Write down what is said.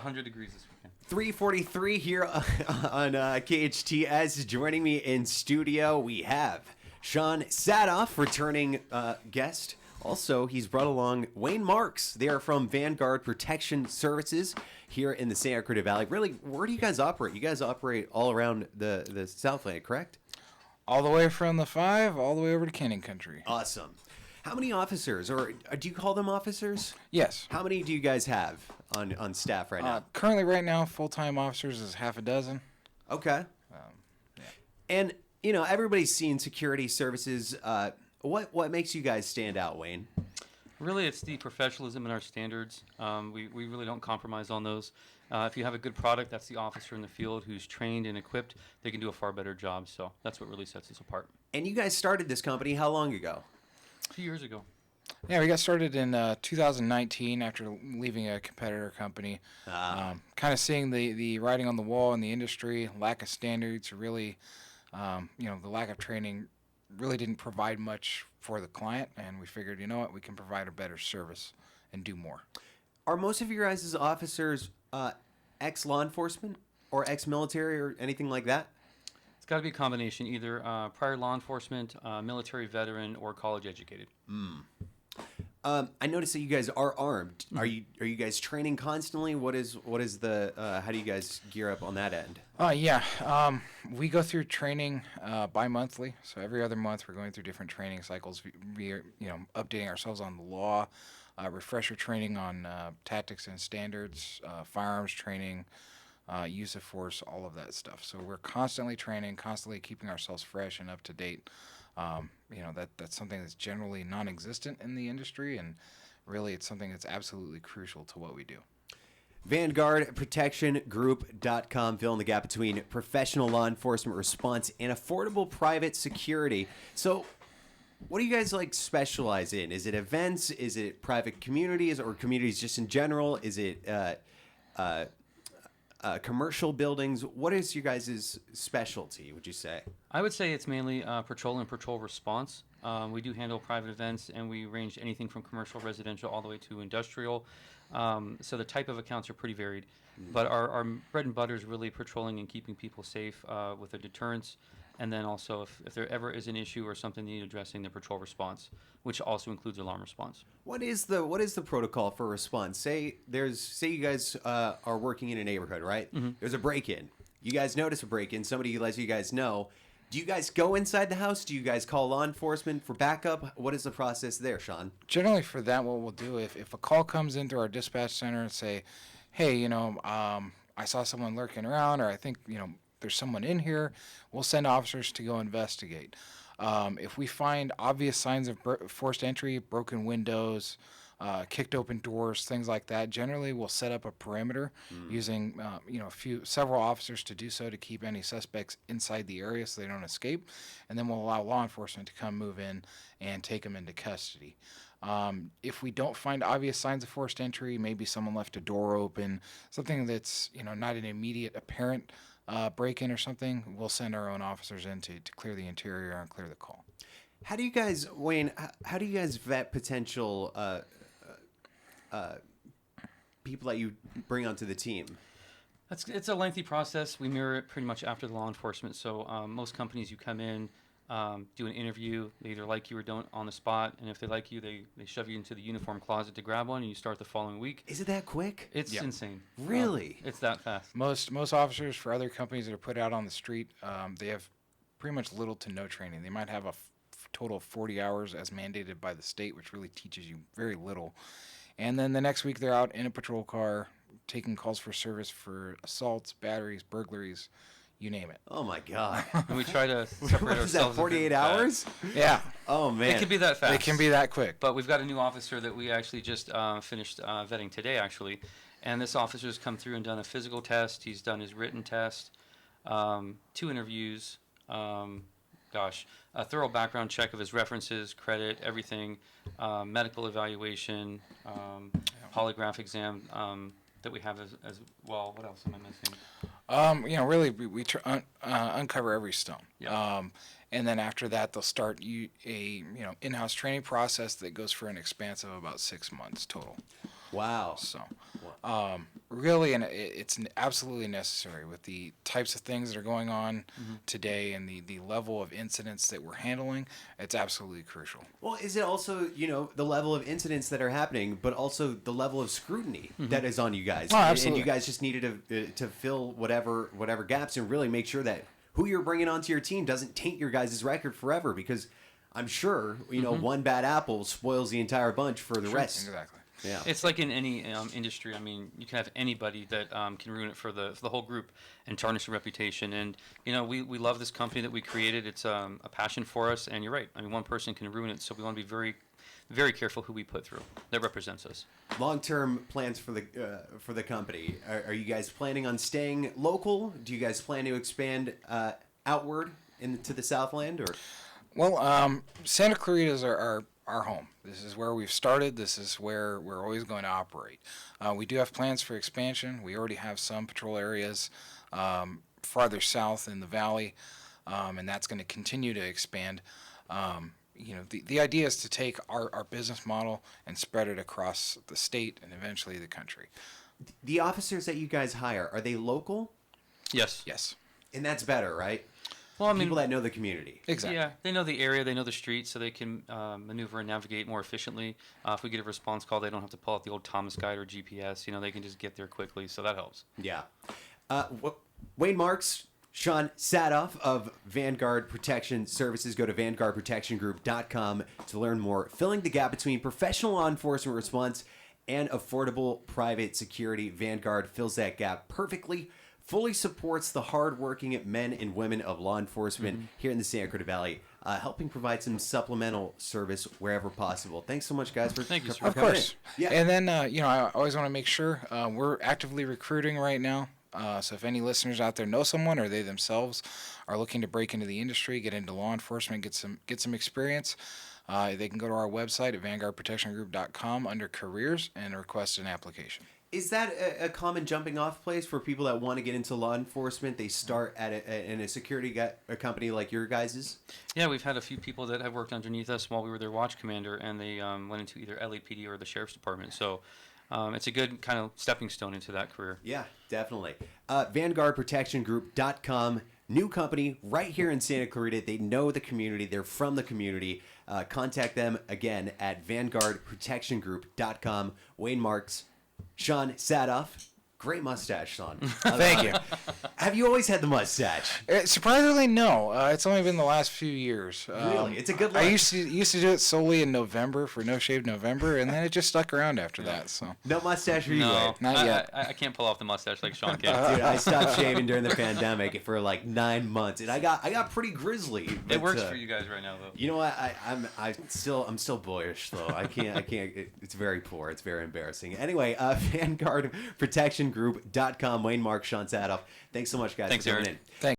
100 degrees this weekend. 3:43 here on KHTS. Joining me in studio, we have Shawn Saathoff, returning guest. Also, he's brought along Wayne Marks. They are from Vanguard Protection Services here in the Santa Cruz Valley. Really, where do you guys operate? You guys operate all around the Southland, correct? All the way from the 5 all the way over to Canyon Country. Awesome. How many officers, or do you call them officers? Yes. How many do you guys have on staff right now? Currently, right now, full-time officers is half a dozen. Okay. Yeah. And, you know, everybody's seen security services. What makes you guys stand out, Wayne? Really, it's the professionalism in our standards. We really don't compromise on those. If you have a good product, that's the officer in the field who's trained and equipped. They can do a far better job. So that's what really sets us apart. And you guys started this company how long ago? A few years ago. Yeah, we got started in 2019 after leaving a competitor company. Kind of seeing the writing on the wall in the industry, lack of standards, really, the lack of training really didn't provide much for the client, and we figured, you know what, we can provide a better service and do more. Are most of your guys' officers ex-law enforcement or ex-military or anything like that? It's got to be a combination, either prior law enforcement, military veteran, or college educated. I noticed that you guys are armed. Are you guys training constantly? What is the how do you guys gear up on that end? We go through training bi-monthly, so every other month we're going through different training cycles. We are, updating ourselves on the law, refresher training on tactics and standards, firearms training, use of force, all of that stuff. So we're constantly training, constantly keeping ourselves fresh and up to date. That's something that's generally non-existent in the industry, and really it's something that's absolutely crucial to what we do. VanguardProtectionGroup.com, filling the gap between professional law enforcement response and affordable private security. So what do you guys specialize in? Is it events? Is it private communities or communities just in general? Is it commercial buildings? What is your guys' specialty, would you say? I would say it's mainly patrol and patrol response. We do handle private events, and we range anything from commercial, residential, all the way to industrial. So the type of accounts are pretty varied. But our bread and butter is really patrolling and keeping people safe with a deterrence. And then also, if there ever is an issue or something they need addressing, the patrol response, which also includes alarm response. What is the protocol for response? Say you guys are working in a neighborhood, right? Mm-hmm. There's a break-in. You guys notice a break-in. Somebody lets you guys know. Do you guys go inside the house? Do you guys call law enforcement for backup? What is the process there, Shawn? Generally, for that, what we'll do, if a call comes in through our dispatch center and say, hey, I saw someone lurking around, or I think, there's someone in here, we'll send officers to go investigate. If we find obvious signs of forced entry, broken windows, kicked open doors, things like that, generally we'll set up a perimeter using several officers to do so, to keep any suspects inside the area so they don't escape, and then we'll allow law enforcement to come move in and take them into custody. If we don't find obvious signs of forced entry, maybe someone left a door open, something that's not an immediate apparent break-in or something, we'll send our own officers in to clear the interior and clear the call. How do you guys, Wayne, how do you guys vet potential people that you bring onto the team? It's a lengthy process. We mirror it pretty much after the law enforcement. So most companies, you come in, do an interview. They either like you or don't on the spot. And if they like you, they shove you into the uniform closet to grab one, and you start the following week. Is it that quick? It's insane. Really? It's that fast. Most officers for other companies that are put out on the street, they have pretty much little to no training. They might have a total of 40 hours as mandated by the state, which really teaches you very little. And then the next week they're out in a patrol car taking calls for service for assaults, batteries, burglaries, you name it. Oh my God. And we try to separate What is that, ourselves. 48 hours? Yeah. Oh man. It can be that fast. It can be that quick. But we've got a new officer that we actually just finished vetting today, actually. And this officer's come through and done a physical test. He's done his written test, 2 interviews, a thorough background check of his references, credit, everything, medical evaluation, polygraph exam that we have as well. What else am I missing? Really, we uncover every stone. Yeah. And then after that, they'll start a in-house training process that goes for an expanse of about 6 months total. Wow. So, really, and it's absolutely necessary with the types of things that are going on today and the level of incidents that we're handling. It's absolutely crucial. Well, is it also, the level of incidents that are happening, but also the level of scrutiny that is on you guys? Oh, And absolutely. you guys just needed to fill whatever gaps and really make sure that who you're bringing onto your team doesn't taint your guys' record forever, because I'm sure, one bad apple spoils the entire bunch for the rest. Exactly. Yeah. It's like in any industry. I mean, you can have anybody that can ruin it for the whole group and tarnish the reputation. And we love this company that we created. It's a passion for us. And you're right. I mean, one person can ruin it. So we want to be very, very careful who we put through that represents us. Long-term plans for the company. Are you guys planning on staying local? Do you guys plan to expand outward into the Southland, or? Well, Santa Clarita is our home. This is where we've started. This is where we're always going to operate. We do have plans for expansion. We already have some patrol areas farther south in the valley, and that's going to continue to expand. The idea is to take our business model and spread it across the state and eventually the country. The officers that you guys hire, are they local? Yes. Yes. And that's better, right? Well, I mean, People that know the community. Exactly. yeah, they know the area, they know the streets, so they can maneuver and navigate more efficiently. If we get a response call, they don't have to pull out the old Thomas Guide or GPS. They can just get there quickly, so that helps. Yeah. Wayne Marks, Shawn Saathoff of Vanguard Protection Services. Go to vanguardprotectiongroup.com to learn more. Filling the gap between professional law enforcement response and affordable private security. Vanguard fills that gap perfectly. Fully supports the hardworking men and women of law enforcement here in the Santa Cruz Valley, helping provide some supplemental service wherever possible. Thanks so much, guys, for Thank you, sir. for Of coming course. in. Yeah. And then, I always want to make sure we're actively recruiting right now. So if any listeners out there know someone or they themselves are looking to break into the industry, get into law enforcement, get some experience, they can go to our website at vanguardprotectiongroup.com under careers and request an application. Is that a common jumping off place for people that want to get into law enforcement? They start at in a security a company like your guys's? Yeah, we've had a few people that have worked underneath us while we were their watch commander, and they went into either LAPD or the sheriff's department. So it's a good kind of stepping stone into that career. Yeah, definitely. VanguardProtectionGroup.com, new company right here in Santa Clarita. They know the community. They're from the community. Contact them again at VanguardProtectionGroup.com. Wayne Marks, Shawn Saathoff. Great mustache, Shawn. Thank you. Have you always had the mustache? Surprisingly, no. It's only been the last few years. Really? It's a good look. I used to do it solely in November for No Shave November, and then it just stuck around after that. So No mustache for you, No, Wayne? Not yet. I can't pull off the mustache like Sean can. Dude, I stopped shaving during the pandemic for like 9 months, and I got pretty grizzly. It but, works for you guys right now, though. You know what? I'm still boyish though. I can't. It's very poor. It's very embarrassing. Anyway, VanguardProtectionGroup.com. Wayne Marks, Shawn Saathoff. Thanks so much, guys, Thanks, for coming Aaron. in. thank